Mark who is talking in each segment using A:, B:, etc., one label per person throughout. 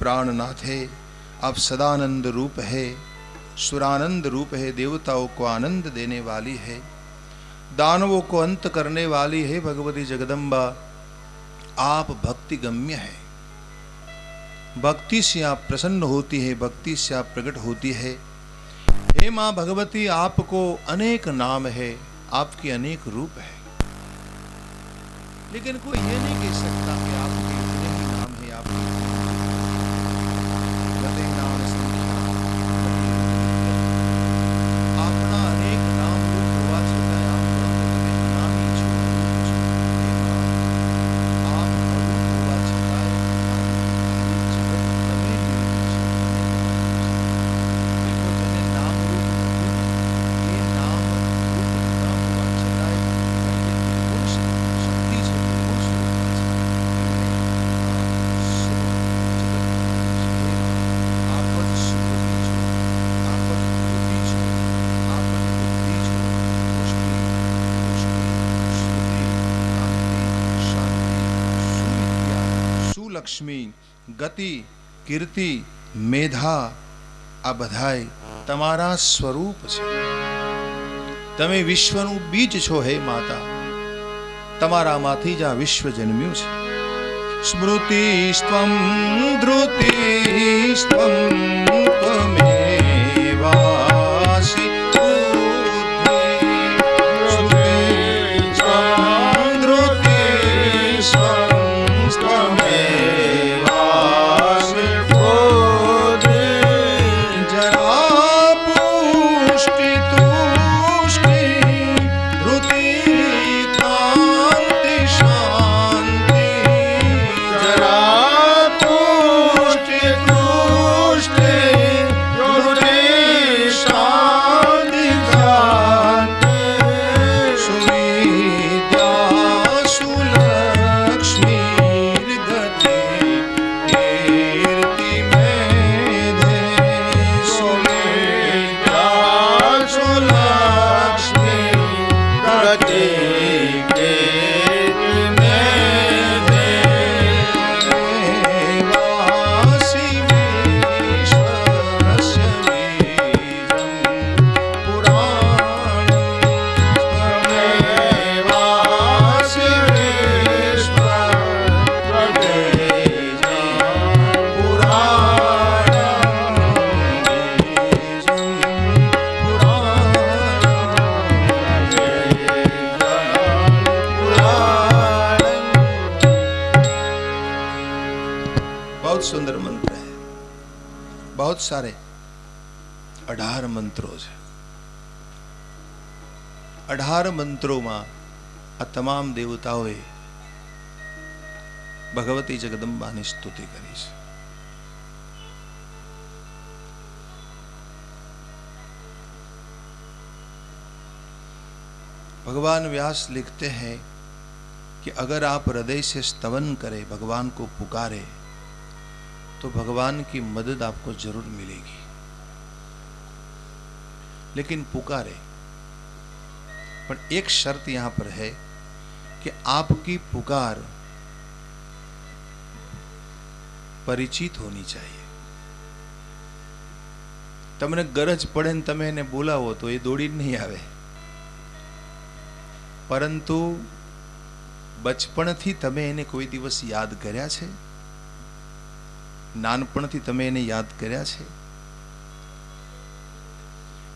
A: प्राणनाथ है, आप सदानंद रूप है, सुरानंद रूप है, देवताओं को आनंद देने वाली है, दानवों को अंत करने वाली है भगवती जगदम्बा। आप भक्ति गम्य है, भक्ति से आप प्रसन्न होती है, भक्ति से आप प्रकट होती है। हे माँ भगवती, आपको अनेक नाम है, आपके अनेक रूप है, लेकिन कोई ये नहीं कह सकता कि आपके इतने ही नाम है, आपके गते नाम संख्या अपना अनेक नाम रूप होवा छतांय आप તમે નામી છો, आप અરૂપ હોવા છતાંય જગત તમે નિર્મિત છો। देखो जने नाम रूप ये नाम रूप न होवा छतांय निर्गुण शक्ति છે, निर्गुण स्वरूप છે। आप જ સ્વરૂપી છો, आप જ બુદ્ધિ છો, आप જ બુદ્ધિ છો, પુષ્ટિ, શ્રુતિ, કાંતિ, શાંતિ, સુવિદ્યા, સુલક્ષ્મી, ગતિ, કીર્તિ, મેધા, આ બધાય તમારા સ્વરૂપ છે। તમે વિશ્વનું બીજ છો હે માતા, તમારામાંથી જ આ વિશ્વ જન્મ્યું છે। સ્મૃતિસ્ત્વં ધૃતિસ્ત્વં ત્વમેવાસि બુદ્ધિ, સ્મૃતિસ્ત્વં ધૃતિસ્ત્વં ત્વમેવાસि બુદ્ધિ, જરા પુષ્ટિ तुष्टि धृति कांति शांति, जरा पुष्टि तुष्टि धृति शांति कांति, सुविद्या सुलक्ष्मी गति कीर्ति मेधे, सुविद्या सुलक्ष्मी गति कीर्ति मेधे, वासि विश्वस्य बीजं पुराणं, त्वमेवासि विश्वस्य बीजं बहुत सुंदर मंत्र है, बहुत सारे 18 મંત્રો છે। 18 મંત્રોમાં આ તમામ દેવતાઓએ ભગવતી જગદંબાની સ્તુતિ કરી છે। भगवान व्यास लिखते हैं कि अगर आप हृदय से स्तवन करें, भगवान को पुकारे, तो भगवान की मदद आपको जरूर मिलेगी। लेकिन पुकारे, पर एक शर्त यहां पर है कि आपकी पुकार परिचित होनी चाहिए। तमने गरज पड़े ने तमे एने बोलावो तो ये दौड़ी नहीं आवे, परंतु बचपणथी तमे एने कोई दिवस याद कर्या छे? नानपणथी तमे एने याद कर्या छे?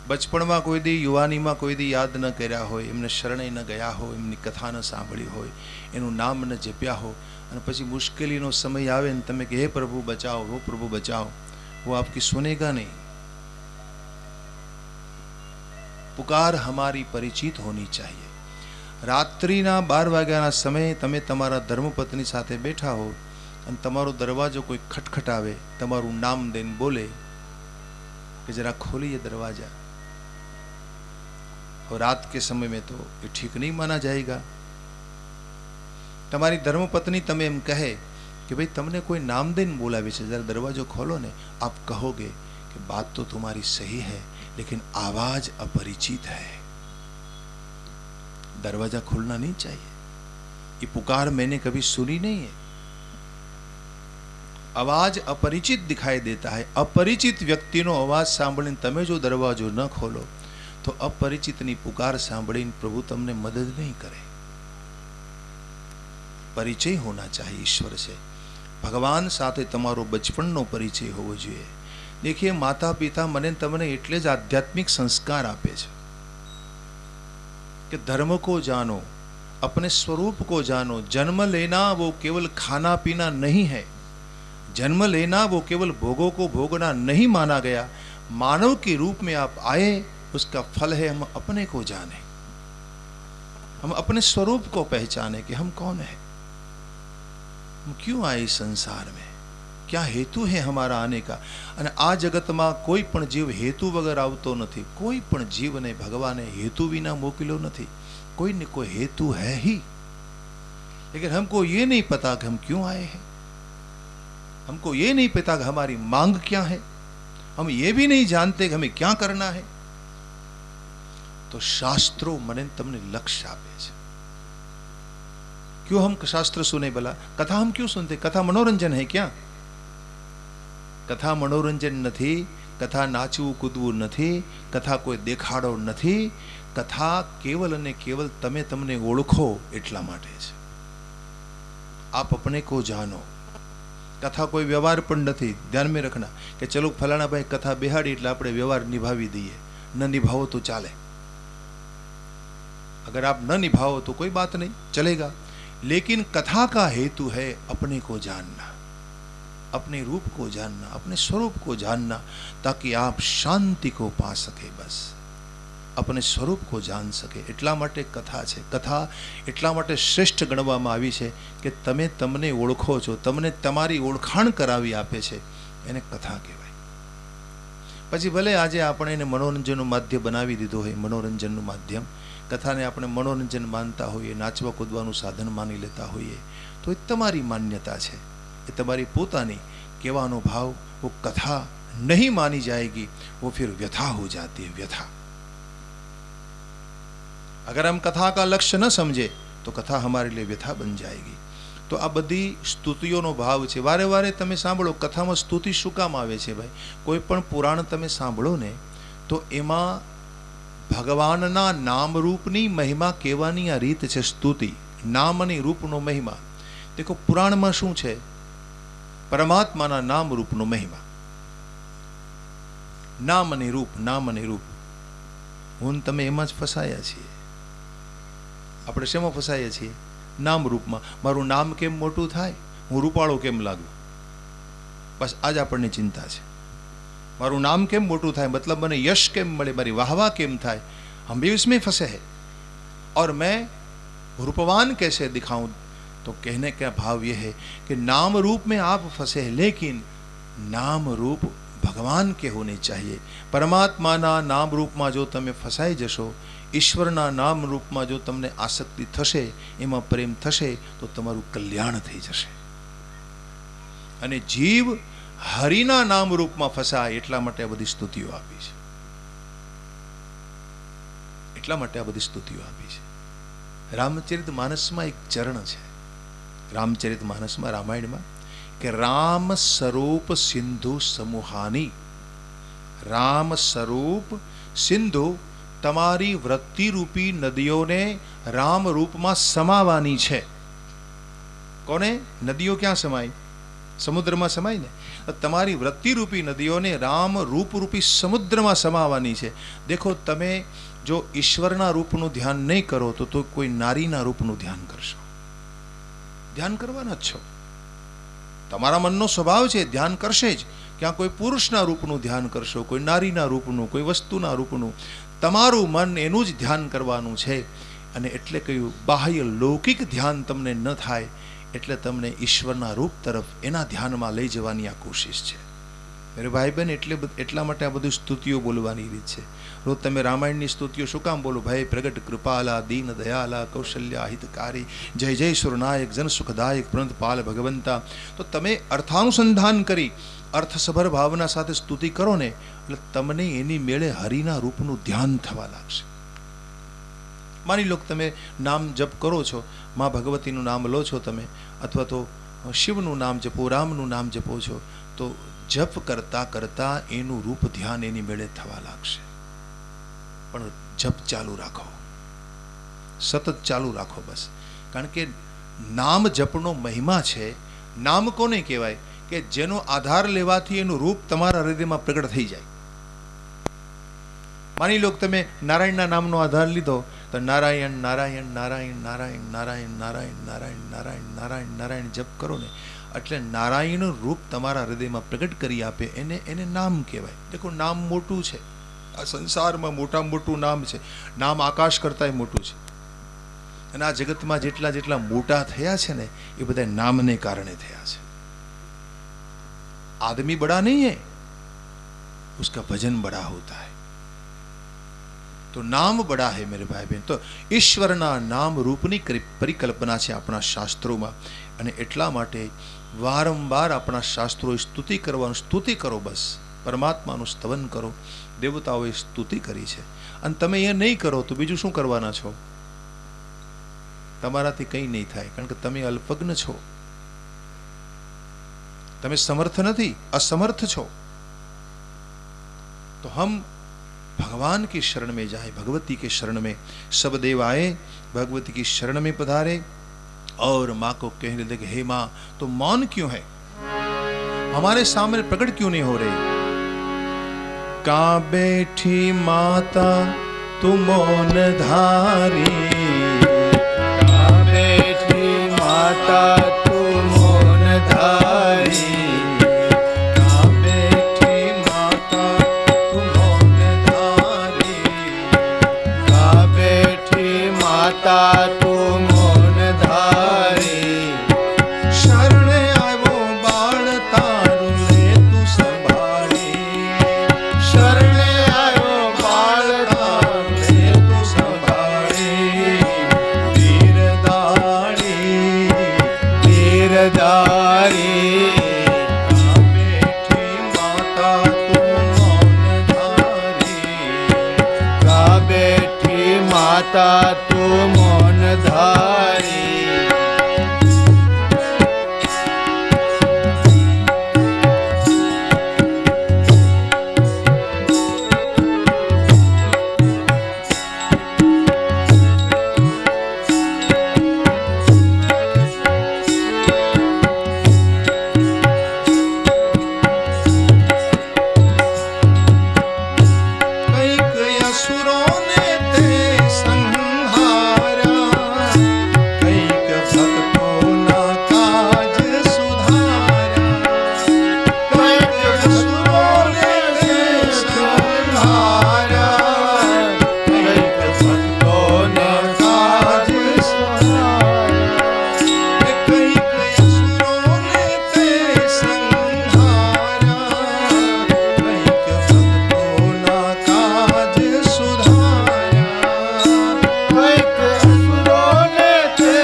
A: बचपणमां कोई दी, युवानीमां कोई दी याद न कर्या होय, एमने शरणे न गया हो, एमनी कथा न सांभळी होय, एनुं नाम न जप्या हो, अने पछी मुश्केलीनो समय आवे ने तमे के हे प्रभु बचाओ, वो प्रभु बचाओ, वो आपकी सुनेगा नहीं। पुकार हमारी परिचित होनी चाहिए। रात्रिना 12 वाग्याना समय तमे तमारा धर्मपत्नी साथे बैठा हो अने तमारो दरवाजो कोई खटखटावे, तमारू नाम देने बोले कि जरा खोलिए दरवाजा, और रात के समय में तो ये ठीक नहीं माना जाएगा। तमारी धर्मपत्नी तमे एम कहे कि भाई तमने कोई नाम देने बोलावे छे, जरा दरवाजो खोलो ने, आप कहोगे कि बात तो तुम्हारी सही है, लेकिन आवाज अपरिचित है, दरवाजा खुलना नहीं चाहिए। ये पुकार मैंने कभी सुनी नहीं है। અવાજ અપરિચિત દિખાઈ દેતા હૈ. અપરિચિત વ્યક્તિનો અવાજ સાંભળીને તમે જો દરવાજો ન ખોલો તો અપરિચિતની પુકાર સાંભળીને પ્રભુ તમને મદદ નહીં કરે. પરિચય હોના ચાહીએ. ઈશ્વર છે, ભગવાન સાથે તમારો બચપણનો પરિચય હોવો જોઈએ. દેખીએ, માતા પિતા મને તમને એટલે જ આધ્યાત્મિક સંસ્કાર આપે છે कि धर्म को जानो, अपने स्वरूप को जानो. जन्म लेना वो केवल खाना पीना नहीं है. जन्म लेना वो केवल भोगों को भोगना नहीं माना गया. मानव के रूप में आप आए, उसका फल है हम अपने को जाने, हम अपने स्वरूप को पहचाने कि हम कौन है, हम क्यों आए इस संसार में, क्या हेतु है हमारा आने का. અને આ જગતમાં કોઈ પણ જીવ હેતુ વગર આવતો નથી. કોઈ પણ જીવને ભગવાને હેતુ વિના મોકલ્યો નથી. कोई न कोई हेतु है ही, लेकिन हमको ये नहीं पता कि हम क्यों आए हैं. हमको ये नहीं पता कि हमारी मांग क्या है. हम ये भी नहीं जानते कि हमें क्या करना है. तो शास्त्रों મને તમને લક્ષ્ય આપે છે. क्यों हम शास्त्र सुने? भला कथा हम क्यों सुनते? कथा मनोरंजन है क्या? कथा मनोरंजन નથી. कथा નાચવું કૂદવું નથી. कथा કોઈ દેખાડો નથી. कथा केवल અને केवल તમે તમને ઓળખો એટલા માટે છે. आप अपने को जानो. कथा कोई व्यवहार પણ નથી. ધ્યાન में रखना કે ચલો ફલાણા ભાઈ કથા બેહાડી એટલે આપણે વ્યવહાર નિભાવી દઈએ. ન નિભાવો તો ચાલે. अगर आप न निभाओ तो कोई बात नहीं, चलेगा. लेकिन कथा का हेतु है अपने को जानना, अपने रूप को जानना, अपने स्वरूप को जानना, ताकि आप शांति को पा सके. बस अपने स्वरूप को जान सके. એટલા માટે કથા છે. કથા એટલા માટે શ્રેષ્ઠ ગણવામાં આવી છે કે તમે તમને ઓળખો છો, તમને તમારી ઓળખાણ કરાવી આપે છે, એને કથા કહેવાય. પછી ભલે આજે આપણે એને મનોરંજનનું માધ્યમ બનાવી દીધું હોય, મનોરંજનનું માધ્યમ, કથાને આપણે મનોરંજન માનતા હોઈએ, નાચવા કૂદવાનું સાધન માની લેતા હોઈએ, તો એ તમારી માન્યતા છે, એ તમારી પોતાની. કહેવાનો ભાવ वो कथा नहीं मानी जाएगी, वो फिर व्यथा हो जाती है. व्यथा. अगर हम कथा का लक्ष्य न समझे तो कथा हमारे लिए व्यथा बन जाएगी. तो આ બધી સ્તુતિઓનો ભાવ છે. વારે વારે તમે સાંભળો કથામાં સ્તુતિ શું કામ આવે છે ભાઈ? કોઈ પણ પુરાણ તમે સાંભળો ને તો એમાં ભગવાનના નામ રૂપની મહિમા કહેવાની આ રીત છે. સ્તુતિ, નામ અને રૂપનો મહિમા. દેખો પુરાણમાં શું છે? પરમાત્માના નામ રૂપનો મહિમા. નામ અને રૂપ, નામ અને રૂપ. હું તમે એમાં જ ફસાયા છીએ. આપણે શેમાં ફસાયા છીએ? નામ રૂપમાં. મારું નામ કેમ મોટું થાય? હું રૂપાળો કેમ લાગુ? બસ આજ આપણને ચિંતા છે. મારું નામ કેમ મોટું થાય, मतलब મને यश કેમ મળે, મારી वाहवा કેમ થાય? हम भी इसमें फंसे हैं. और मैं रूपवान कैसे दिखाऊं? तो कहने का भाव यह है कि नाम रूप में आप फंसे हैं, लेकिन नाम रूप भगवान के होने चाहिए. परमात्माના નામ રૂપમાં જો તમે ફસાઈ જશો, ઈશ્વરના નામ રૂપમાં જો તમને આસક્તિ થશે, એમાં પ્રેમ થશે, તો તમારું કલ્યાણ થઈ જશે. અને જીવ હરિના નામ રૂપમાં ફસાય એટલા માટે આ બધી સ્તુતિઓ આપી છે. એટલા માટે આ બધી સ્તુતિઓ આપી છે. રામચરિત માનસમાં એક ચરણ છે, રામચરિત માનસમાં, રામાયણમાં, કે રામ સ્વરૂપ સિંધુ સમૂહાની. રામ સ્વરૂપ સિંધુ, તમારી વૃત્તિ રૂપી નદીઓને રામ રૂપમાં સમાવાની છે. કોને? નદીઓ ક્યાં સમાય? સમુદ્રમાં સમાય ને. તમારી વૃત્તિ રૂપી નદીઓને રામ રૂપ રૂપી સમુદ્રમાં સમાવાની છે. દેખો, તમે જો ઈશ્વરના રૂપનું ધ્યાન નહીં કરો તો કોઈ નારીના રૂપનું ધ્યાન કરશો. ધ્યાન કરવાના જ છો. તમારા મનનો સ્વભાવ છે, ધ્યાન કરશે જ. ક્યાં કોઈ પુરુષના રૂપનું ધ્યાન કરશો, કોઈ નારીના રૂપનું, કોઈ વસ્તુના રૂપનું. તમારું મન એનું જ ધ્યાન કરવાનું છે. અને એટલે કહ્યું, બાહ્ય લૌકિક ધ્યાન તમને ન થાય એટલે તમને ઈશ્વરના રૂપ તરફ એના ધ્યાનમાં લઈ જવાની આ કોશિશ છે. મેરે ભાઈ બહેન, એટલા માટે આ બધું સ્તુતિઓ બોલવાની રીત છે. રોજ તમે રામાયણની સ્તુતિઓ શું કામ બોલો? ભાઈ પ્રગટ કૃપાલા, દીન દયાલા, કૌશલ્યા હિતકારી, જય જય સુરનાયક, જન સુખદાયક, પ્રંતપાલ ભગવંતા. તો તમે અર્થાનુસંધાન કરી અર્થસભર ભાવના સાથે સ્તુતિ કરો ને, એટલે તમને એની મેળે હરિના રૂપનું ધ્યાન થવા લાગશે. માની લો કે તમે નામ જપ કરો છો, મા ભગવતીનું નામ લો છો તમે, અથવા તો શિવનું નામ જપો, રામનું નામ જપો છો તો જપ કરતા કરતા એનું રૂપ ધ્યાન એની મેળે થવા લાગશે. પણ જપ ચાલુ રાખો, સતત ચાલુ રાખો બસ. કારણ કે નામ જપનો મહિમા છે. નામ કોને કહેવાય? કે જેનો આધાર લેવાથી એનું રૂપ તમારા હૃદયમાં પ્રગટ થઈ જાય. માની લો કે તમે નારાયણના નામનો આધાર લીધો તો નારાયણ નારાયણ નારાયણ નારાયણ નારાયણ નારાયણ નારાયણ નારાયણ નારાયણ નારાયણ જપ કરો ને એટલે નારાયણનું રૂપ તમારા હૃદયમાં પ્રગટ કરી આપે. એને નામ કહેવાય. દેખો નામ મોટું છે. આ સંસારમાં મોટામાં મોટું નામ છે. નામ આકાશ કરતાંય મોટું છે. અને આ જગતમાં જેટલા જેટલા મોટા થયા છે ને એ બધા નામને કારણે થયા છે. आदमी बड़ा नहीं है, उसका भजन बड़ा होता है. तो नाम बड़ा है मेरे भाई बहन. तो ईश्वરના નામ રૂપની પરિકલ્પના છે આપણા શાસ્ત્રોમાં. અને એટલા માટે વારંવાર આપણા શાસ્ત્રોએ સ્તુતિ કરવાનું. સ્તુતિ કરો બસ, પરમાત્માનું સ્તવન કરો. દેવતાઓએ સ્તુતિ કરી છે અને તમે એ નહીં કરો તો બીજું શું કરવાના છો? તમારાથી કંઈ નહીં થાય. કારણ કે તમે અલ્પજ્ઞ છો, તમે समर्थ नहीं, असमर्थ छो. तो हम भगवान की शरण में जाए, भगवती के शरण में. सब देव आए, भगवती की शरण में पधारे और माँ को कहने लगे, हे माँ तो मौन क्यों है? हमारे सामने प्रकट क्यों नहीं हो रही? कहाँ बैठी माता तू मौन धारी, कहाँ बैठी माता तू मौन धारी,
B: तू मौन धारी.
A: शरण आयो बाळ तारू ले तू संभाळी,
B: शरण आयो बाळ तारू ले तू संभाळी.
A: धीरधारी
B: धीरधारी
A: बैठी माता तू मौन धारी,
B: का बैठी माता तू मौन धारी.
A: कैक असुरों ने ते संहारा, कैक भक्तों ना काज सुधारा. कैक असुरों ने ते संहारा, कैक भक्तों ना काज सुधारा. कैक असुरों ने ते संहारा, कैक भक्तों ना काज सुधारा.
B: कैक असुरों ने ते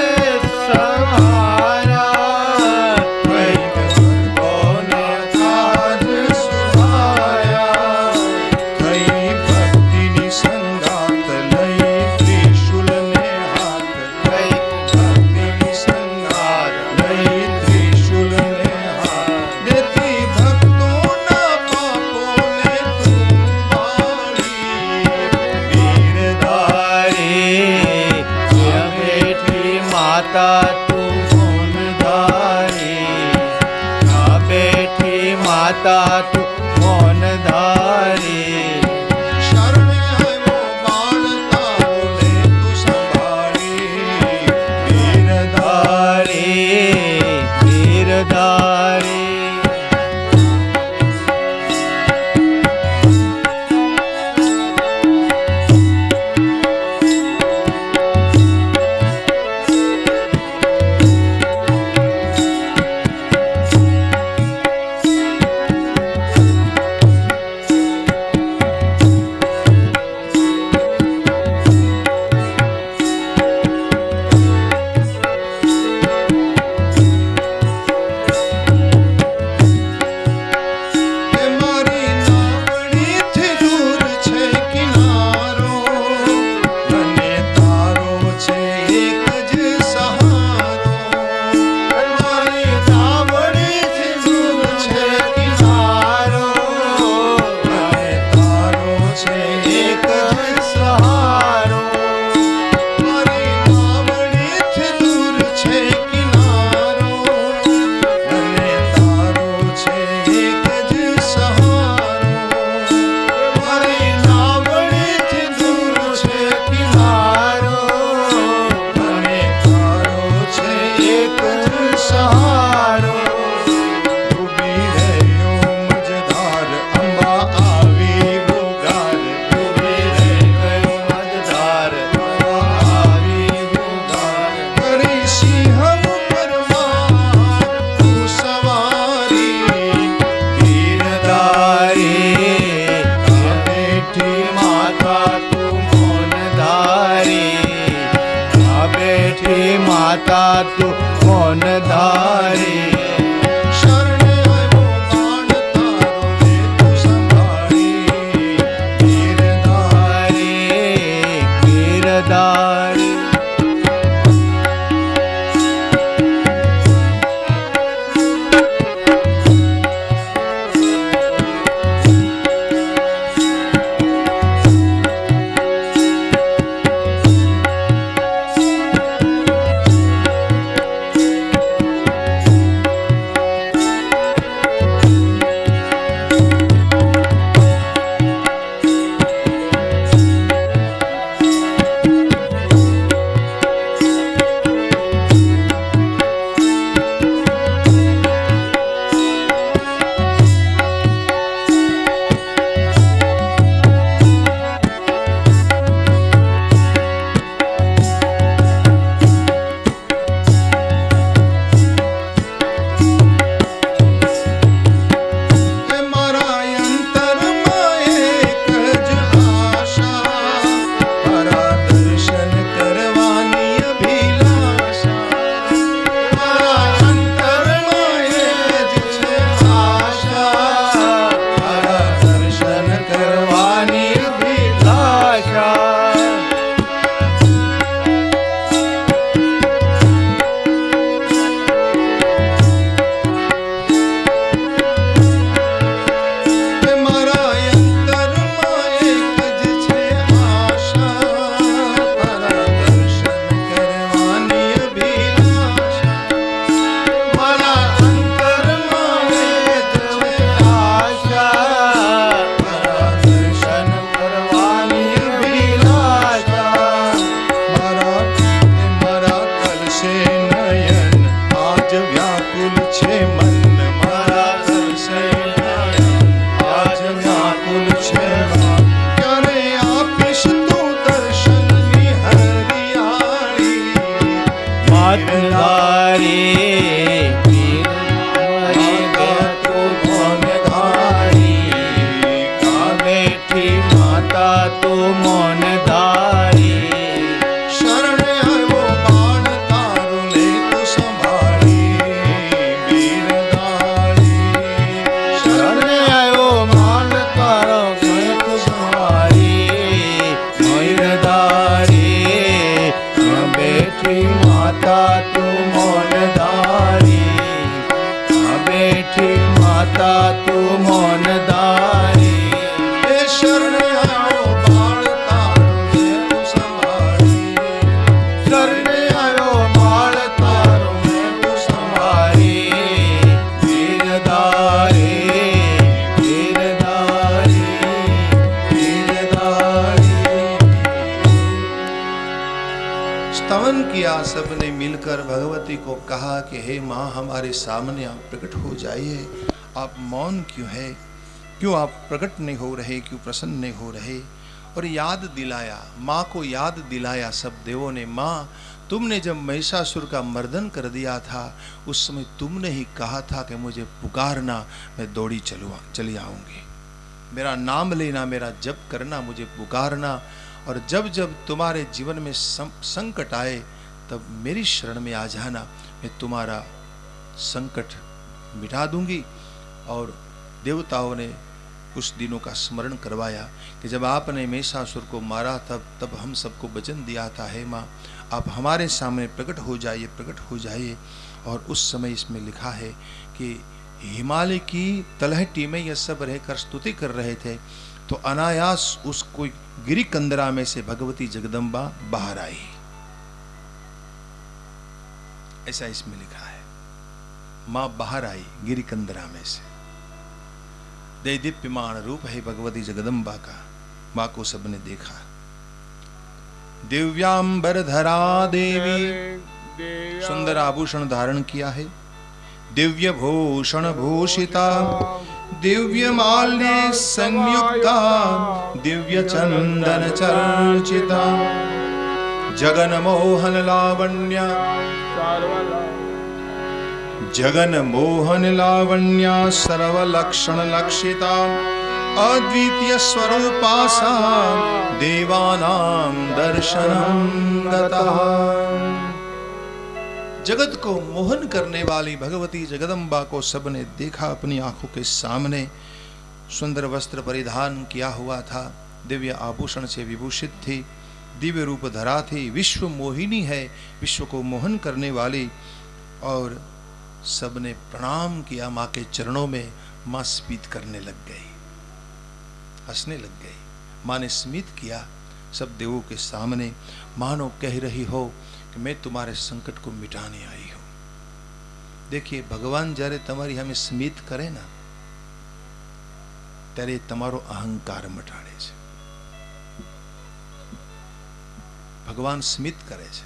B: संहारा,
A: कैक भक्तों ने काज सुधारा. कई भक्तिनी संगात लई त्रिशूल ने हाथ,
B: कैक
A: भक्तिनी संगात लई त्रिशूल ने हाथ. देती भक्तों ना पापों ने तुम बारी.
B: धीरधारी का बैठी माता तू मौन धारी. का बैठी माता तू मौन धारी.
A: शरण आयो बाळ तारू ले तू संभाळी.
B: धीरधारी धीरधारी तू मौन धारी।
A: शरण आयो बाण तारो ले तू संभारी, गिरधारी
B: गिरधारी।
A: स्तवन किया सबने मिलकर, भगवती को कहा कि हे माँ हमारे सामने आप प्रकट हो जाइए, आप मौन क्यों है, क्यों आप प्रकट नहीं हो रहे, क्यों प्रसन्न नहीं हो रहे। और याद दिलाया, माँ को याद दिलाया सब देवों ने, माँ तुमने जब महिषासुर का मर्दन कर दिया था उस समय तुमने ही कहा था कि मुझे पुकारना, मैं दौड़ी चली आऊँगी, मेरा नाम लेना, मेरा जप करना, मुझे पुकारना, और जब जब तुम्हारे जीवन में संकट आए तब मेरी शरण में आ जाना, मैं तुम्हारा संकट मिटा दूंगी। और देवताओं ने उस दिनों का स्मरण करवाया कि जब आपने महिषासुर को मारा तब हम सबको वचन दिया था, हे माँ आप हमारे सामने प्रकट हो जाइए, प्रकट हो जाइए। और उस समय इसमें लिखा है कि हिमालय की तलहटी में यह सब रहकर स्तुति कर रहे थे, तो अनायास उस कोई गिरी कंदरा में से भगवती जगदम्बा बाहर आई, ऐसा इसमें लिखा है। मां बाहर आई गिरी कंदरा में से, दे दीप्यमान रूप है भगवती जगदम्बा का। मां को सबने देखा। दिव्यांबर धरा देवी, सुंदर आभूषण धारण किया है, दिव्य भूषण भूषिता, दिव्य माल्य संयुक्ता, दिव्य चंदन चर्चिता, जगन मोहन लावण्य, जगन मोहन लावण्य सर्वलक्षण लक्षिता, अद्वितीय स्वरूपा सा देवानां दर्शनं गता। जगत को मोहन करने वाली भगवती जगदम्बा को सबने देखा अपनी आंखों के सामने। सुंदर वस्त्र परिधान किया हुआ था, दिव्य आभूषण से विभूषित थी, दिव्य रूप धरा थी, विश्व मोहिनी है, विश्व को मोहन करने वाली। और सबने प्रणाम किया माँ के चरणों में। माँ स्मित करने लग गई, हंसने लग गई। माँ ने स्मित किया सब देवों के सामने, मानो कह रही हो कि मैं तुम्हारे संकट को मिटाने आई हूं। देखिए, भगवान જ્યારે તમારી સામે સ્મિત કરે ને ત્યારે તમારો અહંકાર મટાડે છે। ભગવાન સ્મિત કરે છે।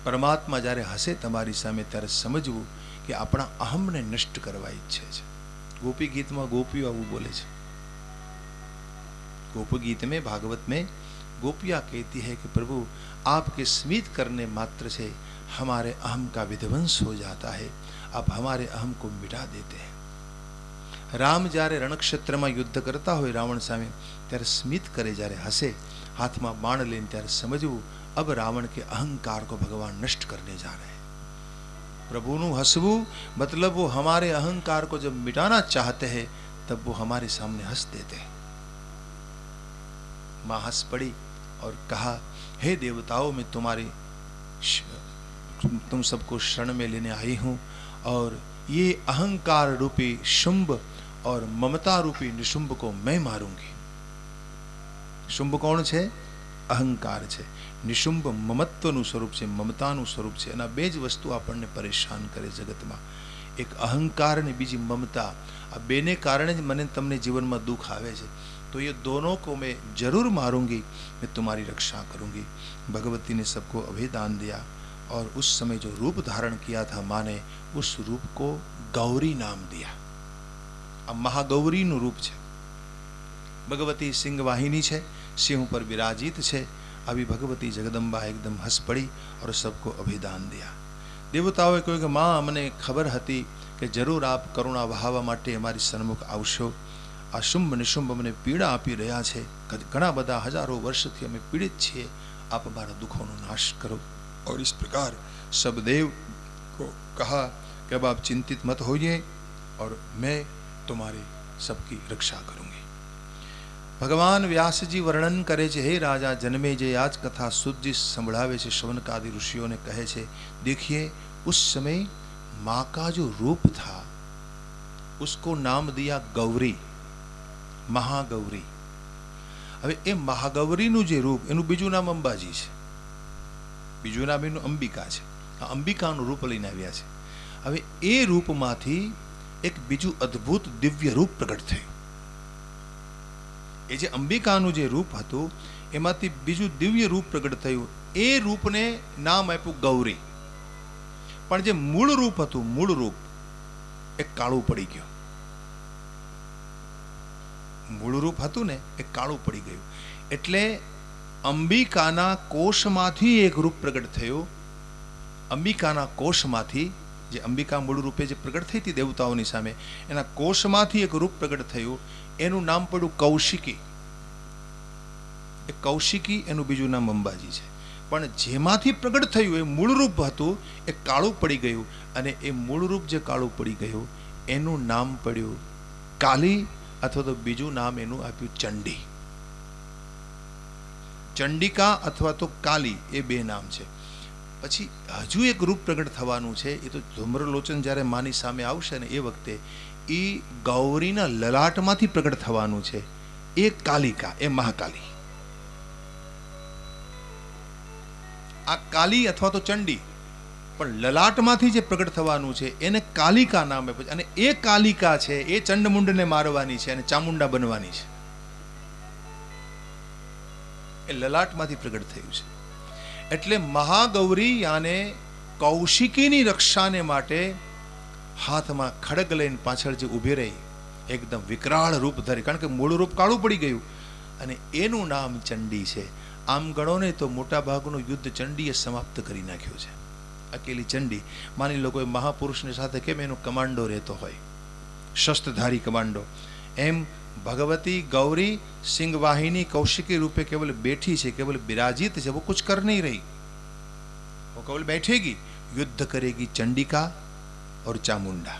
A: પરમાત્મા જ્યારે હસે તમારી સામે ત્યારે સમજવું કે આપણા અહમને નષ્ટ કરવા ઈચ્છે છે। गोपी गीत में गोपियों आવું बोले છે। गोप गीत में, भागवत में गोपियां कहती है कि प्रभु आपके स्मित करने मात्र से हमारे अहम का विध्वंस हो जाता है, आप हमारे अहम को मिटा देते हैं। राम જ્યારે રણક્ષેત્રમાં યુદ્ધ કરતા હોય રાવણ સામે ત્યારે સ્મિત કરે, જ્યારે હસે હાથમાં બાણ લઈને ત્યારે સમજવું अब रावण के अहंकार को भगवान नष्ट करने जा रहे हैं। प्रभुनु हंसवू मतलब वो हमारे अहंकार को जब मिटाना चाहते हैं तब वो हमारे सामने हंस देते हैं। मां हंस पड़ी और कहा, हे देवताओं, मैं तुम सबको शरण में लेने आई हूं और ये अहंकार रूपी शुंभ और ममता रूपी निशुंभ को मैं मारूंगी। शुंभ कौन छे? अहंकार छे। निशुंभ ममत्वનું સ્વરૂપ છે, મમતાનું સ્વરૂપ છે। અને બે જ વસ્તુ આપણને પરેશાન કરે જગતમાં, એક અહંકાર અને બીજી મમતા। આ બેને કારણે જ મને તમને જીવનમાં દુઃખ આવે છે। तो ये दोनों को मैं जरूर मारूंगी, मैं तुम्हारी रक्षा करूंगी। भगवती ने सबको अभयदान दिया और उस समय जो रूप धारण किया था माँ ने, उस रूप को गौरी नाम दिया। अब महागौरीનું रूप છે। भगवती सिंह वाहिनी છે, सिंह पर विराजित છે। अभी भगवती जगदम्बा एकदम हंस पड़ी और सबको अभिदान दिया। देवताओं કહ્યું કે माँ, अमने खबर હતી કે जरूर आप करुणा वहावा માટે અમારી સન્મુખ આવશો। આ શુંભ નિશુંભ અમને પીડા આપી રહ્યા છે, ઘણા બધા હજારો વર્ષથી અમે પીડિત છીએ, आप हमारा दुखों नाश करो। और इस प्रकार सब देव को कहा कि अब आप चिंतित मत होइए और मैं तुम्हारी सबकी रक्षा करूंगी। भगवान व्यास जी वर्णन करे छे, हे राजा जन्मे जे आज कथा सुत जी संभळावे छे, शौनकादि ऋषियों ने कहे छे, देखिए उस समय माँ का जो रूप था उसको नाम दिया गौरी, महागौरी। હવે એ મહાગૌરીનું જે રૂપ, એનું બીજું નામ અંબાજી છે, બીજું નામ એનું અંબિકા છે। આ અંબિકાનું રૂપ લઈને આવ્યા છે। હવે એ રૂપમાંથી એક બીજું અદ્ભુત દિવ્ય રૂપ પ્રગટ થયું। એ જે અંબિકાનું જે રૂપ હતું એમાંથી બીજું દિવ્ય રૂપ પ્રગટ થયું। એ રૂપને નામ આપ્યું ગૌરી। પણ જે મૂળ રૂપ હતું, મૂળ રૂપ એ કાળું પડી ગયું। મૂળ રૂપ હતું ને એ કાળું પડી ગયું। એટલે અંબિકાના કોષમાંથી એક રૂપ પ્રગટ થયું। અંબિકાના કોષમાંથી, જે અંબિકા મૂળ રૂપે જે પ્રગટ થઈ હતી દેવતાઓની સામે, એના કોષમાંથી એક રૂપ પ્રગટ થયું। એનું નામ પડ્યું કૌશિકી। એ કૌશિકી, એનું બીજું નામ અંબાજી છે। પણ જેમાંથી પ્રગટ થયું એ મૂળ રૂપ હતું એ કાળું પડી ગયું, અને એ મૂળ રૂપ જે કાળું પડી ગયું એનું નામ પડ્યું કાલી, અથવા તો બીજું નામ એનું આપ્યું ચંડી। ચંડિકા અથવા તો કાલી, એ બે નામ છે। પછી હજુ એક રૂપ પ્રગટ થવાનું છે। એ તો ધૂમ્રલોચન જ્યારે માની સામે આવશે ને એ વખતે એ ગૌરીના લલાટમાંથી પ્રગટ થવાનું છે। એ કાલિકા, એ મહાકાલી। આ કાલી અથવા તો ચંડી, પણ લલાટમાંથી જે પ્રગટ થવાનું છે એને કાલિકા નામ આપે છે। અને એ કાલિકા છે એ ચંડમુંડને મારવાની છે અને ચામુંડા બનવાની છે। એ લલાટમાંથી પ્રગટ થયું છે। એટલે મહાગૌરી યાને કૌશિકીની રક્ષાને માટે હાથમાં ખડગ લઈને પાછળ જે ઊભી રહી, એકદમ વિકરાળ રૂપ ધરી, કારણ કે મૂળ રૂપ કાળું પડી ગયું, અને એનું નામ ચંડી છે। આમ ગણો ને તો મોટા ભાગનું યુદ્ધ ચંડીએ સમાપ્ત કરી નાખ્યું છે। અકેલી ચંડી, માની લો કોઈ મહાપુરુષની સાથે કેમ એનો કમાન્ડો રહેતો હોય, શસ્ત્રધારી કમાન્ડો, એમ भगवती गौरी सिंह वाहिनी कौशिकी रूपे केवल बैठी है, केवल विराजित है, वो कुछ कर नहीं रही, वो केवल बैठेगी युद्ध करेगी चंडिका और चामुंडा।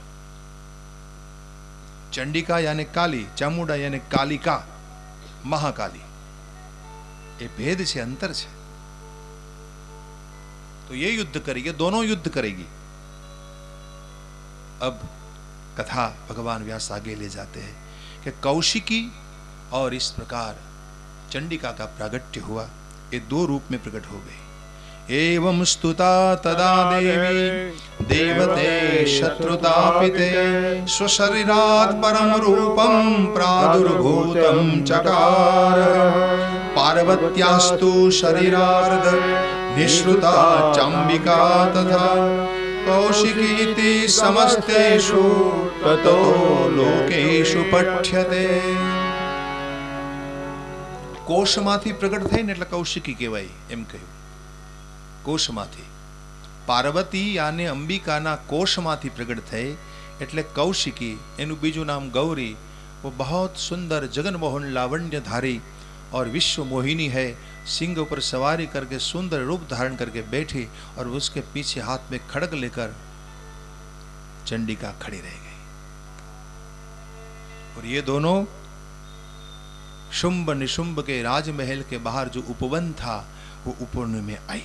A: चंडिका यानी काली, चामुंडा यानी कालिका, महाकाली। ये भेद से, अंतर से। तो ये युद्ध करेगी, दोनों युद्ध करेगी। अब कथा भगवान व्यास आगे ले जाते हैं कि कौशिकी और इस प्रकार चंडिका का प्रागट्य हुआ। ये दो रूप में प्रकट हो गई। एवं स्तुता तदा देवी देवते शत्रुतापिते स्वशरीरात् परम रूपं प्रादुर्भूतं चकार। पार्वत्यास्तु शरीरार्ध निःसृता चाम्बिका तथा कौशिकीति समस्तेषु ततो लोकेषु पठ्यते। कोशમાંથી પ્રગટ થઈ ને એટલે કૌશિકી કહેવાય એમ કહ્યું। કોશમાંથી પાર્વતી અને અંબિકાના કોશમાંથી પ્રગટ થઈ એટલે કૌશિકી। એનું બીજું નામ ગૌરી। वो बहुत सुंदर जगनमोहन लावण्यधारी और विश्व मोहिनी है। सिंह पर सवारी करके सुंदर रूप धारण करके बैठी और उसके पीछे हाथ में खड़ग लेकर चंडिका खड़ी रह गई। और ये दोनों शुंभ निशुंभ के राजमहल के बाहर जो उपवन था वो उपवन में आई।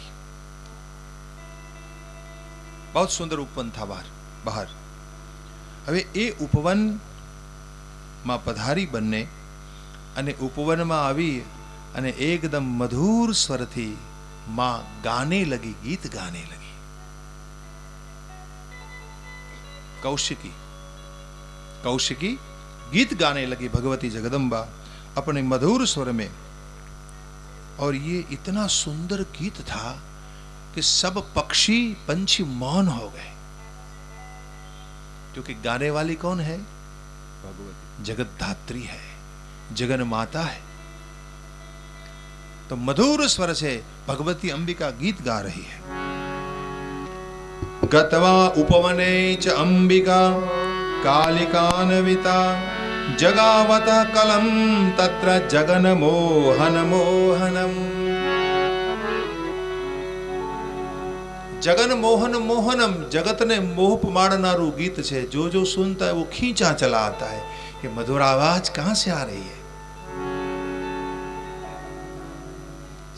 A: बहुत सुंदर उपवन था बाहर। હવે એ ઉપવનમાં પધારી બંને અને ઉપવનમાં આવી અને એકદમ મધુર સ્વરથી માં ગાને લગી, ગીત ગાને લગી। कौशिकी गीत गाने लगी भगवती जगदम्बा अपने मधुर स्वर में। और ये इतना सुंदर गीत था कि सब पक्षी पंछी मौन हो गए, क्योंकि गाने वाली कौन है? भगवती जगतधात्री है, जगन माता है। तो मधुर स्वर से भगवती अंबिका गीत गा रही है। गत्वा उपवने च अंबिका कालिकान्विता जगावत कलम तत्र जगन मोहन मोहनम। जगन मोहन मोहनम, जगत ने मोह मारनारू गीत है। जो जो सुनता है वो खींचा चला आता है कि मधुर आवाज कहां से आ रही है।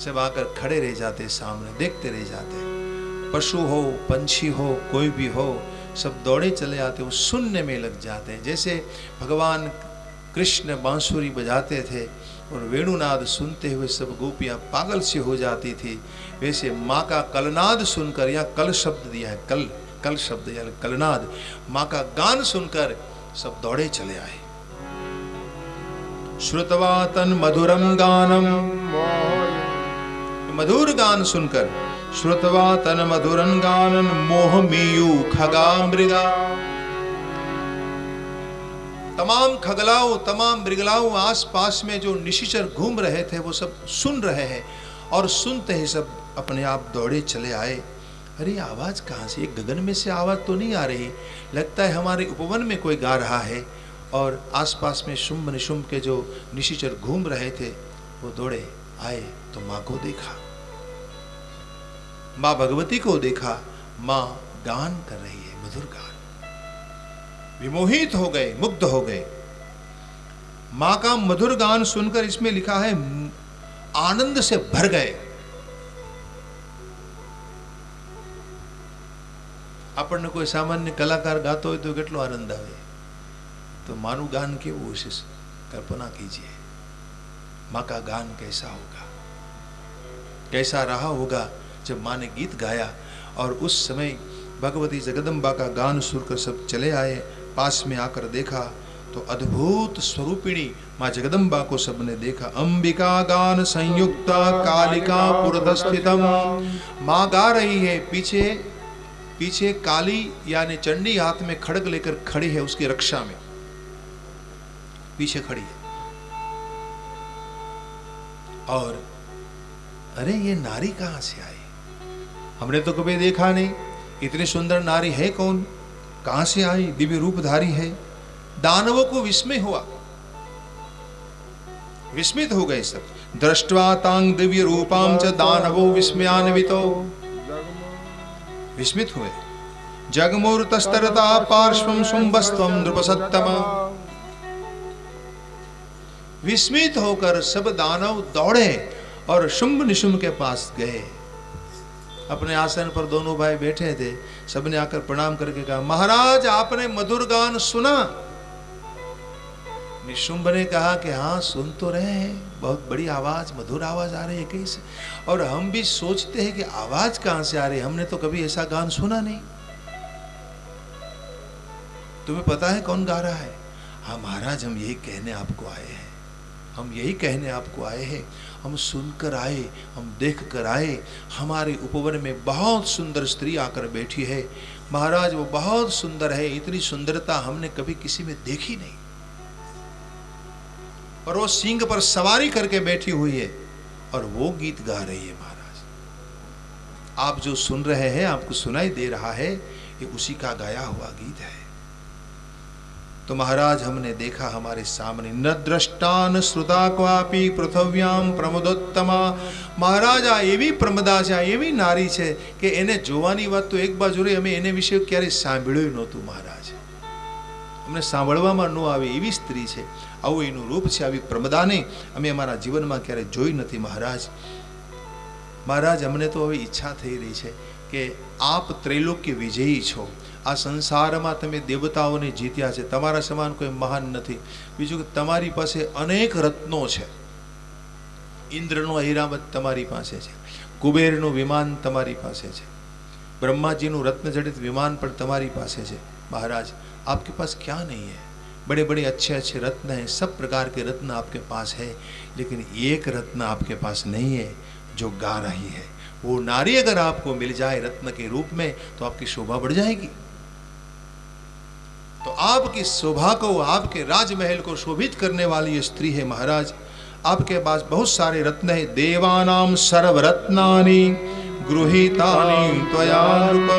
A: सब आकर खड़े रह जाते, सामने देखते रह जाते। पशु हो, पंछी हो, कोई भी हो, सब दौड़े चले आते, वो सुनने में लग जाते हैं। जैसे भगवान कृष्ण बांसुरी बजाते थे और वेणुनाद सुनते हुए सब गोपियां पागल सी हो जाती थी, वैसे माँ का कलनाद सुनकर, यहाँ कल शब्द दिया है, कल शब्द यानी कलनाद, माँ का गान सुनकर सब दौड़े चले आए। श्रुतवा तन मधुरम गानम, मधुर गान सुनकर, श्रुतवा तन मधुरन गानन मोहमीयु खगा मृगा। तमाम खगलाओं, तमाम मृगलाओं आस पास में जो निशिचर घूम रहे थे वो सब सुन रहे हैं, और सुनते ही सब अपने आप दौड़े चले आए। अरे आवाज कहाँ से? गगन में से आवाज तो नहीं आ रही, लगता है हमारे उपवन में कोई गा रहा है। और आसपास में शुंभ निशुंभ के जो निशिचर घूम रहे थे वो दौड़े आए तो माँ को देखा, माँ भगवती को देखा, माँ गान कर रही है, मधुर गान। विमोहित हो गए, मुग्ध हो गए। माँ का मधुर गान सुनकर, इसमें लिखा है आनंद से भर गए। આપણને કોઈ સામાન્ય કલાકાર ગાતો હોય તો કેટલો આનંદ આવે, तो मानु गान केवुं हशे, कल्पना कीजिए। माँ का गान कैसा होगा, कैसा रहा होगा जब माँ ने गीत गाया। और उस समय भगवती जगदम्बा का गान सुनकर सब चले आए। पास में आकर देखा तो अद्भुत स्वरूपिणी माँ जगदम्बा को सबने देखा। अंबिका गान संयुक्ता कालिका पुरतस्थितम, माँ गा रही है, पीछे पीछे काली यानी चंडी हाथ में खड़ग लेकर खड़ी है, उसकी रक्षा में पीछे खड़ी है। और अरे ये नारी कहां से आई? हमने तो कभी देखा नहीं, इतनी सुंदर नारी है कौन, कहां से आई, दिव्य रूपधारी है। दानवों को विस्मय हुआ, विस्मित हो गए सब। दृष्ट्वा तांग दिव्य रूपाम च दानवो विस्मयान्वितो। विस्मित हुए। जगमूर्तस्तरता पार्श्वं शुंभस्त्वं नृपसत्तम। विस्मित होकर सब दानव दौड़े और शुंभ निशुंभ के पास गए। अपने आसन पर दोनों भाई बैठे थे, सबने आकर प्रणाम करके कहा, महाराज आपने मधुर गान सुना? निशुंभ ने कहा कि हाँ सुन तो रहे हैं, बहुत बड़ी आवाज, मधुर आवाज आ रही है कहीं से, और हम भी सोचते हैं कि आवाज कहां से आ रही है, हमने तो कभी ऐसा गान सुना नहीं। तुम्हें पता है कौन गा रहा है? हाँ महाराज हम यही कहने आपको आए हैं, हम यही कहने आपको आए हैं, हम सुनकर आए, हम देख कर आए। हमारे उपवन में बहुत सुंदर स्त्री आकर बैठी है महाराज, वो बहुत सुंदर है, इतनी सुंदरता हमने कभी किसी में देखी नहीं, और वो सिंह पर सवारी करके बैठी हुई है और वो गीत गा रही है। महाराज आप जो सुन रहे हैं, आपको सुनाई दे रहा है, ये उसी का गाया हुआ गीत है। तो महाराज हमने देखा हमारे सामने, न द्रष्टान श्रुता क्वापि पृथव्याम प्रमोदोत्तमा। महाराज आ एवी प्रमदा છે, એવી નારી છે કે એને જોવાની વાત તો એક બાજુ રહી, અમે એને વિશે ક્યારે સાંભળ્યું નહોતું મહારાજ, અમને સાંભળવામાં ન આવે એવી સ્ત્રી છે, આવું એનું રૂપ છે, આવી પ્રમદાને અમે અમારા જીવનમાં ક્યારે જોઈ નથી મહારાજ। મહારાજ અમને તો હવે ઈચ્છા થઈ રહી છે કે આપ ત્રૈલોક્ય વિજયી છો, આ સંસારમાં તમે દેવતાઓને જીત્યા છે, તમારા સમાન કોઈ મહાન નથી। બીજું કે તમારી પાસે અનેક રત્નો છે, ઇન્દ્રનો ઐરાવત તમારી પાસે છે, કુબેરનું વિમાન તમારી પાસે છે, ब्रह्माजीનું रत्नजड़ित विमान पर तुम्हारी पास है। महाराज आपके पास क्या नहीं है? बड़े बड़े अच्छे अच्छे रत्न हैं, सब प्रकार के रत्न आपके पास है, लेकिन एक रत्न आपके पास नहीं है जो गा रही है। वो नारी अगर आपको मिल जाए रत्न के रूप में तो आपकी शोभा बढ़ जाएगी। तो आपकी शोभा को, आपके राजमहल को शोभित करने वाली ये स्त्री है महाराज। आपके पास बहुत सारे रत्न है। देवानाम सर्वरत्नानि गृहीतानि त्वया नृप,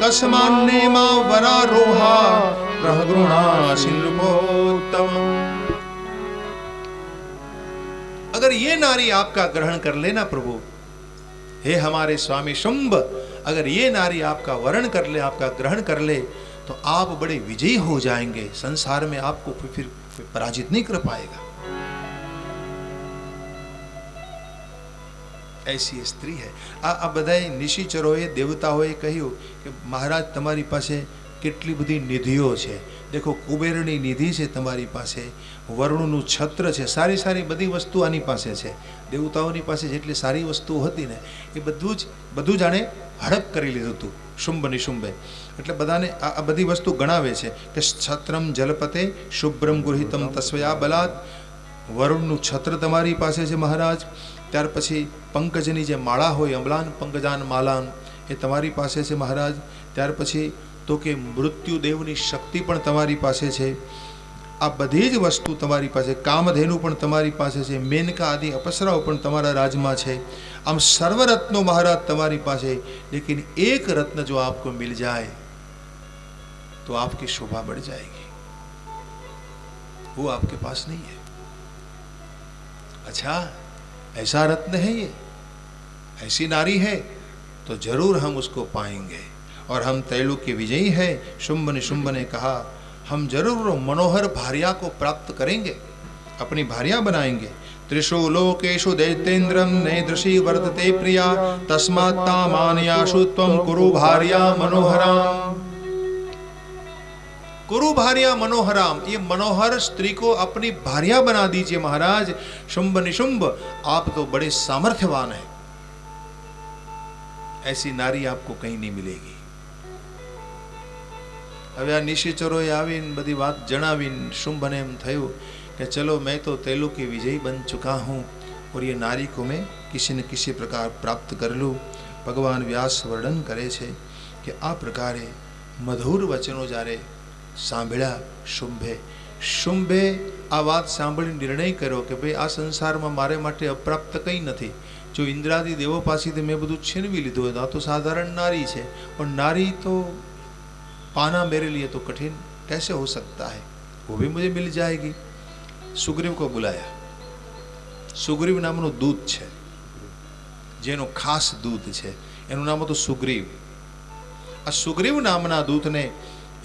A: कस्मान्ने मा वरारोहा प्रहगृणासि नृपोत्तम। अगर ये नारी आपका ग्रहण कर लेना प्रभु, हे हमारे स्वामी शुंभ, अगर ये नारी आपका वरण कर ले, आपका ग्रहण कर ले, तो आप बड़े विजयी हो जाएंगे। संसार में आपको फिर पराजित नहीं कर पाएगा। ऐसी स्त्री है। आ बधाए निशिचरोए देवताओए કહ્યું કે મહારાજ તમારી પાસે કેટલી બધી નિધિઓ છે। देखो કુબેરની નિધિ છે તમારી પાસે, વરુણનું છત્ર છે, સારી સારી બધી વસ્તુ આની પાસે છે। દેવતાઓની પાસે જેટલી સારી વસ્તુઓ હતી ને એ બધું જાણે હડપ કરી લીધું હતું શુંભ નિશુંભે। એટલે બધાને આ બધી વસ્તુ ગણાવે છે કે છત્રમ જલપતે શુભ્રમ ગૃહિતમ તસ્વયા બલાત। વરુણનું છત્ર તમારી પાસે છે મહારાજ। ત્યાર પછી પંકજની જે માળા હોય, અમલાન પંકજાન માલાન, એ તમારી પાસે છે મહારાજ। ત્યાર પછી તો કે મૃત્યુદેવની શક્તિ પણ તમારી પાસે છે। આ બધી જ વસ્તુ તમારી પાસે, કામધેનુ પણ તમારી પાસે છે, મેનકા આદિ અપ્સરાઓ પણ તમારા રાજમાં છે। આમ સર્વરત્નો મહારાજ તમારી પાસે, लेकिन एक रत्न जो आपको मिल जाए तो आपकी शोभा बढ़ जाएगी, वो आपके पास नहीं है। अच्छा, ऐसा रत्न है ये, ऐसी नारी है, तो जरूर हम उसको पाएंगे और हम त्रैलोक्य विजयी है। शुंभ निशुंभ ने कहा हम जरूर मनोहर भार्या को प्राप्त करेंगे, अपनी भार्या बनाएंगे। त्रिषु लोकेषु दैतेन्द्रं नैदृशी वर्तते प्रिया, तस्मात् तामानयाशु त्वं कुरु भार्या मनोहराम। कुरु भार्या मनोहराम, ये मनोहर स्त्री को अपनी भार्या बना दीजिए महाराज। शुंभ निशुंभ आप तो बड़े सामर्थ्यवान हैं, ऐसी नारी आपको कहीं नहीं मिलेगी। હવે આ નિશિચરોએ આવીને બધી વાત જણાવીને શુંભને એમ થયું कि चलो मैं तो त्रैलोक्य विजयी बन चुका हूँ और ये नारी को मैं किसी न किसी प्रकार प्राप्त कर लूँ। भगवान व्यास वर्णन करे छे कि आ प्रकारे मधुर वचनों जारे सांभळ्या शुंभे आ वात सांभळी निर्णय कर्यो कि भाई आ संसार में मारे माटे अप्राप्त कई नहीं। जो इंद्रादि देवो पासेथी मैं बधुं छीनवी लीधुं होय तो आ तो साधारण नारी है, और नारी तो पाना मेरे लिए तो कठिन कैसे हो सकता है, वो भी मुझे मिल जाएगी। सुग्रीव को बुलाया। सुग्रीव नामनो दूत है, जेनो खास दूत है, एनु नाम तो सुग्रीव। આ સુગ્રીવ નામના દૂતને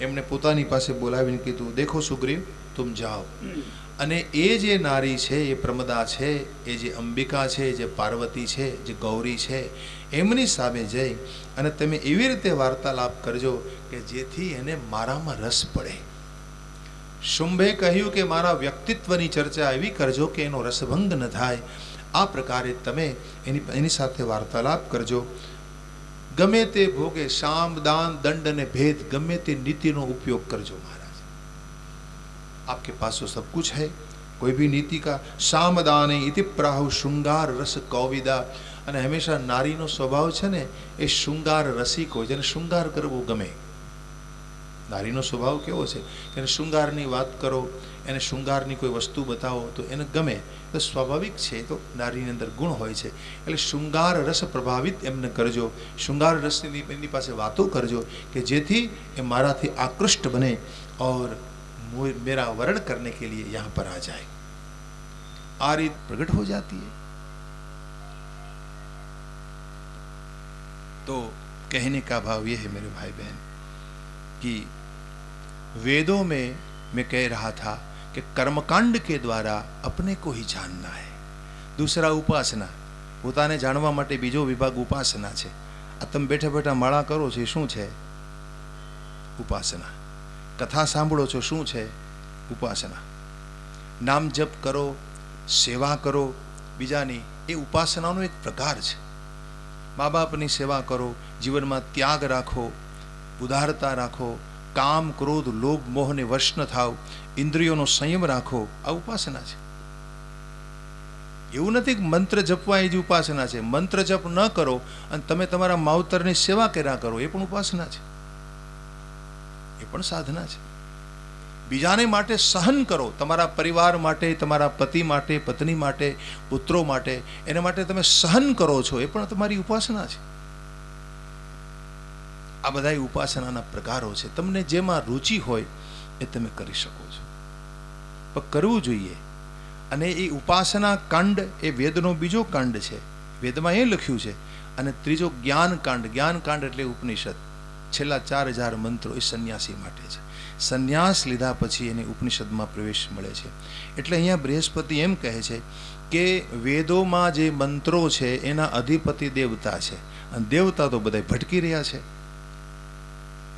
A: એમને પોતાની પાસે બોલાવીને કીધું, દેખો સુગ્રીવ, તુમ જાઓ અને એ જે નારી છે, એ પ્રમદા છે, એ જે અંબિકા છે, જે પાર્વતી છે, જે ગૌરી છે, એમની સામે જઈ અને તમે એવી રીતે વાર્તાલાપ કરજો કે જેથી એને મારામાં રસ પડે. શુંભે કહ્યું કે મારા વ્યક્તિત્વની ચર્ચા એવી કરજો કે એનો રસભંગ ન થાય. આ પ્રકારે તમે એની સાથે વાર્તાલાપ કરજો. ગમે તે ભોગે શામ દાન દંડ અને ભેદ ગમે તે નીતિનો ઉપયોગ કરજો महाराज, आपके पास तो सब कुछ है. कोई भी नीति का शाम दान इति प्राहु शृंगार रस कौविदा. અને હંમેશા નારીનો સ્વભાવ છે ને એ શૃંગાર રસિક હોય, જેને શૃંગાર કરવું ગમે. નારીનો સ્વભાવ કેવો છે કે એને શૃંગારની વાત કરો, એને શૃંગારની કોઈ વસ્તુ બતાવો તો એને ગમે. તો સ્વાભાવિક છે, તો નારીની અંદર ગુણ હોય છે. એટલે શૃંગાર રસ પ્રભાવિત એમને કરજો, શૃંગાર રસની એમની પાસે વાતો કરજો કે જેથી એ મારાથી આકૃષ્ટ બને और मेरा वर्ण करने के लिए यहाँ पर आ जाए. आ रीत प्रकट हो जाती है. तो कहने का भाव ये है मेरे भाई बहन कि वेदों में मैं कह रहा था कि कर्मकांड के द्वारा अपने को ही जानना है. दूसरा उपासना, પોતાને જાણવા માટે બીજો વિભાગ ઉપાસના છે. આ તમે બેઠા બેઠા માળા કરો છો, શું છે? ઉપાસના. કથા સાંભળો છો, શું છે? ઉપાસના. નામ જપ કરો, સેવા કરો બીજાની, એ ઉપાસનાનો એક પ્રકાર છે. મા બાપની સેવા કરો, જીવનમાં ત્યાગ રાખો, ઉદારતા રાખો, કામ ક્રોધ લોભ મોહને વશ ન થાવ, ઇન્દ્રિયોનો સંયમ રાખો, આ ઉપાસના છે. એવું નથી કે મંત્ર જપવા એ જ ઉપાસના છે. મંત્ર જપ ન કરો અને તમે તમારા માવતરની સેવા કર્યા કરો, એ પણ ઉપાસના છે, એ પણ સાધના છે. બીજાને માટે સહન કરો, તમારા પરિવાર માટે, તમારા પતિ માટે, પત્ની માટે, પુત્રો માટે, એના માટે તમે સહન કરો છો, એ પણ તમારી ઉપાસના છે. આ બધા ઉપાસનાના પ્રકારો છે. તમને જેમાં રુચિ હોય એ તમે કરી શકો છો, પણ કરવું જોઈએ. અને એ ઉપાસના કાંડ એ વેદનો બીજો કાંડ છે, વેદમાં એ લખ્યું છે. અને ત્રીજો જ્ઞાન કાંડ. જ્ઞાન કાંડ એટલે ઉપનિષદ. છેલ્લા 4000 મંત્રો એ સંન્યાસી માટે છે. સંન્યાસ લીધા પછી એને ઉપનિષદમાં પ્રવેશ મળે છે. એટલે અહીંયા બૃહસ્પતિ એમ કહે છે કે વેદોમાં જે મંત્રો છે એના અધિપતિ દેવતા છે, અને દેવતા તો બધા ભટકી રહ્યા છે,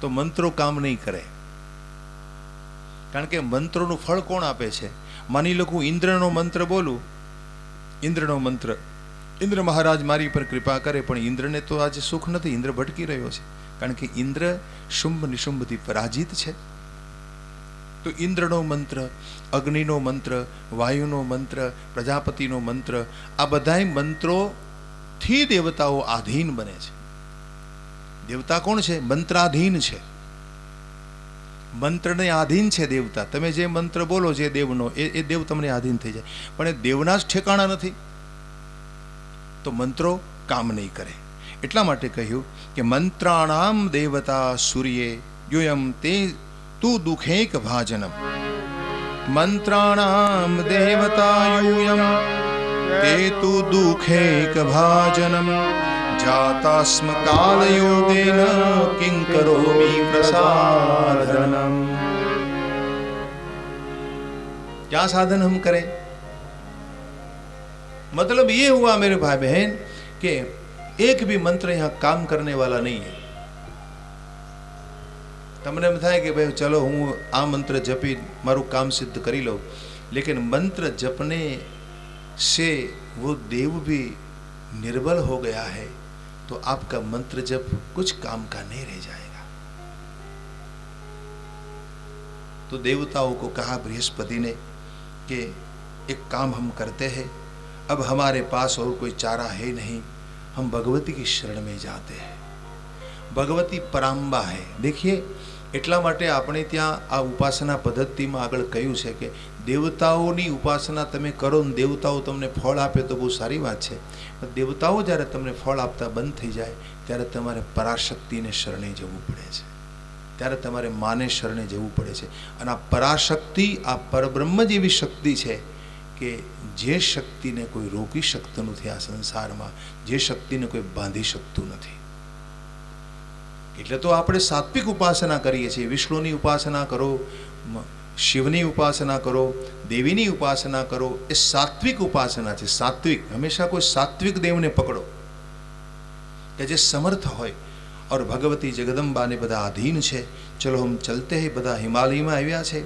A: તો મંત્રો કામ નહીં કરે. કારણ કે મંત્રોનું ફળ કોણ આપે છે? માની લો હું ઇન્દ્રનો મંત્ર બોલું, ઇન્દ્રનો મંત્ર, ઇન્દ્ર મહારાજ મારી પર કૃપા કરે, પણ ઇન્દ્રને તો આજે સુખ નથી, ઇન્દ્ર ભટકી રહ્યો છે. કારણ કે ઇન્દ્ર શુંભ નિશુંભથી પરાજિત છે. તો ઇન્દ્રનો મંત્ર, અગ્નિનો મંત્ર, વાયુનો મંત્ર, પ્રજાપતિનો મંત્ર, આ બધાય મંત્રોથી દેવતાઓ આધીન બને છે. દેવતા કોણ છે? મંત્રાધીન છે, મંત્રને આધીન છે દેવતા. તમે જે મંત્ર બોલો જે દેવનો, એ દેવ તમને આધીન થઈ જાય. પણ એ દેવના જ ઠેકાણા નથી, તો મંત્રો કામ નહીં કરે. એટલા માટે કહ્યું કે મંત્રાણામ દેવતા સૂર્યે યુયમ તે તું દુઃખેક ભાજનમ. મંત્રાણામ દેવતા યુયમ તે તું દુઃખેક ભાજનમ. જાતાસ્મ કાલ યોગેન કિં કરોમિ પ્રસાદનમ. क्या साधन हम करें? मतलब ये हुआ मेरे भाई बहन कि एक भी मंत्र यहाँ काम करने वाला नहीं है. તમને એમ થાય કે ભાઈ ચલો હું આ મંત્ર જપી મારું કામ સિદ્ધ કરી લઉં, लेकिन मंत्र जपने से वो देव भी निर्बल हो गया है, तो आपका मंत्र जप कुछ काम का नहीं रह जाएगा. तो देवताओं को कहा बृहस्पति ने कि एक काम हम करते हैं, अब हमारे पास और कोई चारा है नहीं, हम भगवती की शरण में जाते हैं. भगवती पराम्बा है. देखिए એટલા માટે આપણે ત્યાં આ ઉપાસના પદ્ધતિમાં આગળ કહ્યું છે કે દેવતાઓની ઉપાસના તમે કરો ને દેવતાઓ તમને ફળ આપે તો બહુ સારી વાત છે. પણ દેવતાઓ જ્યારે તમને ફળ આપતા બંધ થઈ જાય ત્યારે તમારે પરાશક્તિને શરણે જવું પડે છે, ત્યારે તમારે માને શરણે જવું પડે છે. અને આ પરાશક્તિ, આ પરબ્રહ્મ જેવી શક્તિ છે કે જે શક્તિને કોઈ રોકી શકતું નથી આ સંસારમાં, જે શક્તિને કોઈ બાંધી શકતું નથી. એટલે તો આપણે સાત્વિક ઉપાસના કરીએ છીએ. વિષ્ણુની ઉપાસના કરો, શિવની ઉપાસના કરો, દેવીની ઉપાસના કરો, એ સાત્વિક ઉપાસના છે. સાત્વિક, હંમેશા કોઈ સાત્વિક દેવને પકડો કે જે સમર્થ હોય. और भगवती जगदम्बा ने बदा अधीन है. चलो हम चलते हैं. बदा हिमालय में आव्या है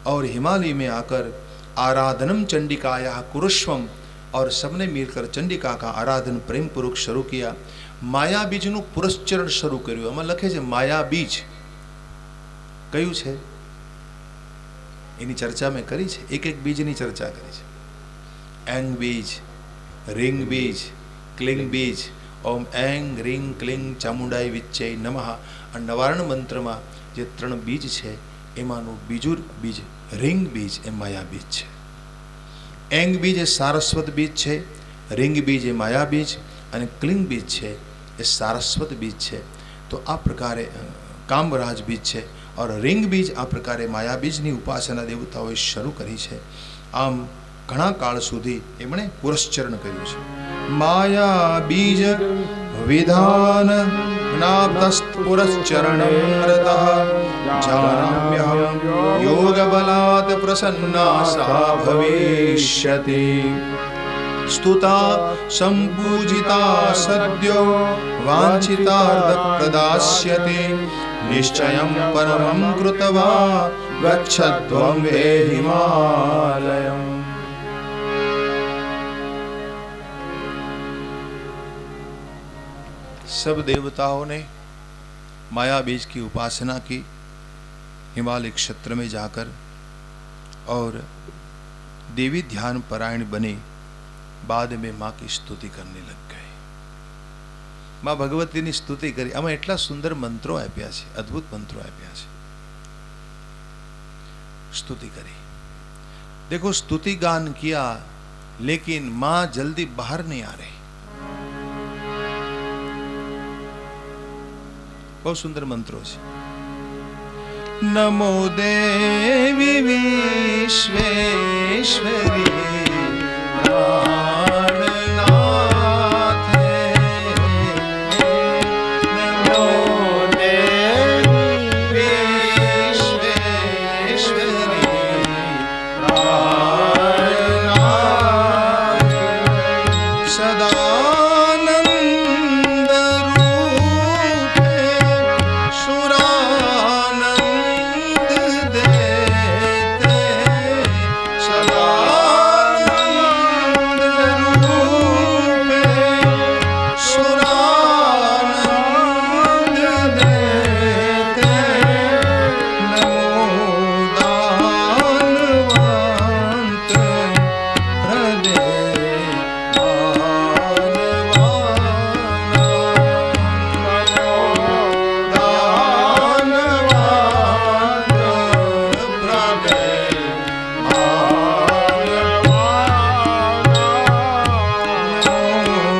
A: और हिमालय में आकर आराधनम चंडिकाया कुरुष्वम, और सबने मिलकर चंडिका का आराधन प्रेम पूर्वक शुरू किया. माया बीजनु पुरस्चरण शुरू कर्યું. આમાં લખે છે માયા બીજ કયું છે એની ચર્ચા મેં કરી છે. એક એક બીજની ચર્ચા કરી છે. એંગ બીજ, રિંગ બીજ, ક્લિંગ બીજ. ઓમ એંગ રીંગ ક્લિંગ ચામુંડાઈ વિચ્ચે નમઃ. આ નવારણ મંત્રમાં જે 3 બીજ છે એમાંનું બીજું બીજ રીંગ બીજ એ માયા બીજ છે. એંગ બીજ એ સારસ્વત બીજ છે, રીંગ બીજ એ માયા બીજ, અને ક્લિંગ બીજ છે એ સારસ્વત બીજ છે. તો આ પ્રકારે કામરાજ બીજ છે. और रिंग बीज आ प्रकारे माया बीजनी उपासना देवताओं शुरू करी है. आम घणा काल सुधी एमणे पुरस्चरण कर्युं छे. माया बीज विधान पुरस्चरणरतः जानाम्यहं योग बलात् प्रसन्ना सा भविष्यति. स्तुता संपूजिता सद्यो वांछितार्थ प्रदास्यते. निश्चयं परमं कृत्वा गच्छध्वं वे हिमालयम्. सब देवताओं ने माया बीज की उपासना की हिमालय क्षेत्र में जाकर, और देवी ध्यान परायण बने. बाद में माँ की स्तुति करने लग गए. माँ भगवती ની સ્તુતિ કરી. આમાં એટલા સુંદર મંત્રો આપ્યા છે, અદ્ભુત મંત્રો આપ્યા છે. स्तुति करी. देखो स्तुति गान किया, लेकिन माँ जल्दी बाहर नहीं आ रही. बहुत सुंदर मंत्रो છે. नमो देवी विश्वेश्वरी